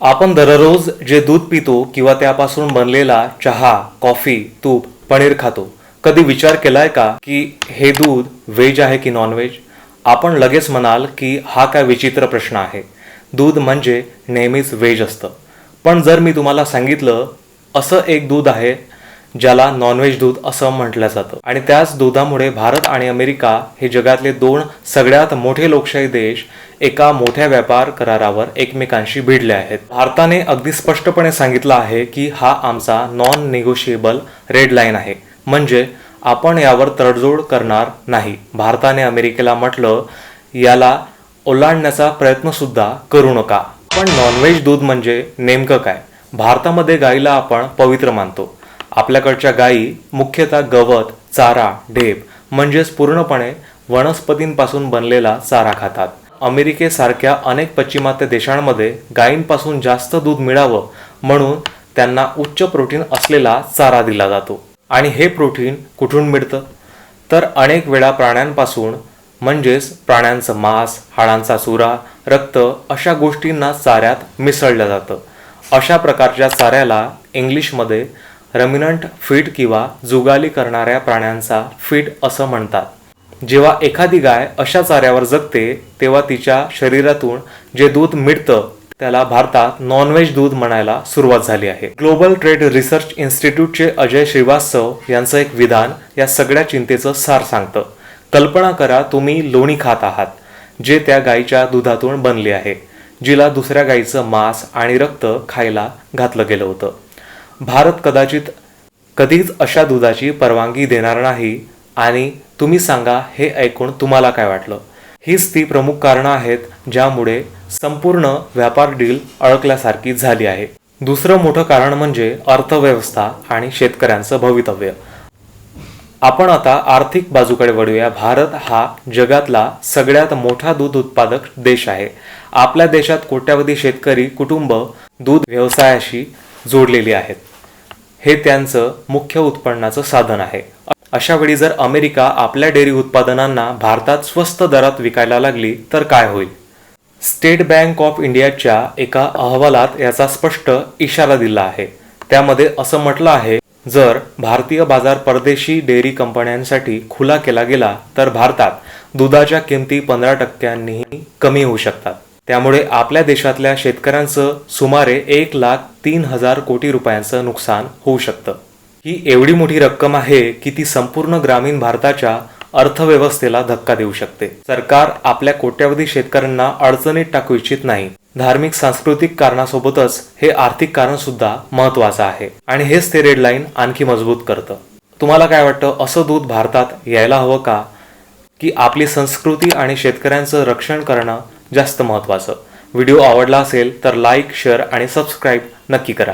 आपण दररोज जे दूध पितो किंवा त्यापासून बनलेला चहा, कॉफी, तूप, पनीर खातो, कधी विचार केलाय का की हे दूध व्हेज आहे की नॉन व्हेज? आपण लगेच म्हणाल की हा काय विचित्र प्रश्न आहे. दूध म्हणजे नेहमीच व्हेज असतं. पण जर मी तुम्हाला सांगितलं असं एक दूध आहे ज्याला नॉनव्हेज दूध असं म्हटलं जातं आणि त्याच दुधामुळे भारत आणि अमेरिका हे जगातले दोन सगळ्यात मोठे लोकशाही देश एका मोठ्या व्यापार करारावर एकमेकांशी भिडले आहेत. भारताने अगदी स्पष्टपणे सांगितलं आहे की हा आमचा नॉन निगोशिएबल रेड लाईन आहे, म्हणजे आपण यावर तडजोड करणार नाही. भारताने अमेरिकेला म्हटलं याला ओलांडण्याचा प्रयत्न सुद्धा करू नका. पण नॉनव्हेज दूध म्हणजे नेमकं काय? भारतामध्ये गाईला आपण पवित्र मानतो. आपल्याकडच्या गायी मुख्यतः गवत, चारा, ढेप म्हणजेच पूर्णपणे वनस्पतींपासून बनलेला चारा खातात. अमेरिकेसारख्या अनेक पाश्चिमात्य देशांमध्ये गायींपासून जास्त दूध मिळावं म्हणून त्यांना उच्च प्रोटीन असलेला चारा दिला जातो. आणि हे प्रोटीन कुठून मिळतं? तर अनेक वेळा प्राण्यांपासून, म्हणजेच प्राण्यांचं मांस, हाडांचा चुरा, रक्त अशा गोष्टींना चाऱ्यात मिसळलं जातं. अशा प्रकारच्या चाऱ्याला इंग्लिशमध्ये रमिनंट फीड किंवा जुगाली करणाऱ्या प्राण्यांचा फीड असं म्हणतात. जेव्हा एखादी गाय अशा चाऱ्यावर जगते तेव्हा तिच्या शरीरातून जे दूध मिळतं त्याला भारतात नॉनव्हेज दूध म्हणायला सुरुवात झाली आहे. ग्लोबल ट्रेड रिसर्च इन्स्टिट्यूटचे अजय श्रीवास्तव यांचं एक विधान या सगळ्या चिंतेचं सार सांगतं. कल्पना करा, तुम्ही लोणी खात आहात जे त्या गायीच्या दुधातून बनले आहे, जिला दुसऱ्या गायीचं मांस आणि रक्त खायला घातलं गेलं होतं. भारत कदाचित कधीच अशा दुधाची परवानगी देणार नाही. आणि तुम्ही सांगा, हे ऐकून तुम्हाला काय वाटलं? हीच ती प्रमुख कारणं आहेत ज्यामुळे संपूर्ण व्यापार डील अडकल्यासारखी झाली आहे. दुसरं मोठं कारण म्हणजे अर्थव्यवस्था आणि शेतकऱ्यांचं भवितव्य. आपण आता आर्थिक बाजूकडे वळूया. भारत हा जगातला सगळ्यात मोठा दूध उत्पादक देश आहे. आपल्या देशात कोट्यावधी शेतकरी कुटुंब दूध व्यवसायाशी जोडलेली आहेत. हे त्यांचं मुख्य उत्पन्नाचं साधन आहे. अशा वेळी जर अमेरिका आपल्या डेअरी उत्पादनांना भारतात स्वस्त दरात विकायला लागली तर काय होईल? स्टेट बँक ऑफ इंडियाच्या एका अहवालात याचा स्पष्ट इशारा दिला आहे. त्यामध्ये असं म्हटलं आहे, जर भारतीय बाजार परदेशी डेअरी कंपन्यांसाठी खुला केला गेला तर भारतात दुधाच्या किमती 15% कमी होऊ शकतात. त्यामुळे आपल्या देशातल्या शेतकऱ्यांचं सुमारे 1,03,000 कोटी रुपयांचं नुकसान होऊ शकतं. ही एवढी मोठी रक्कम आहे की ती संपूर्ण ग्रामीण भारताच्या अर्थव्यवस्थेला धक्का देऊ शकते. सरकार आपल्या कोट्यावधी शेतकऱ्यांना अडचणीत टाकू इच्छित नाही. धार्मिक सांस्कृतिक कारणासोबतच हे आर्थिक कारण सुद्धा महत्वाचं आहे आणि हेच ते रेड लाईन आणखी मजबूत करतं. तुम्हाला काय वाटतं, असं दूध भारतात यायला हवं का, की आपली संस्कृती आणि शेतकऱ्यांचं रक्षण करणं जास्त महत्वाचं? व्हिडिओ आवडला असेल तर लाईक, शेअर आणि सबस्क्राईब नक्की करा.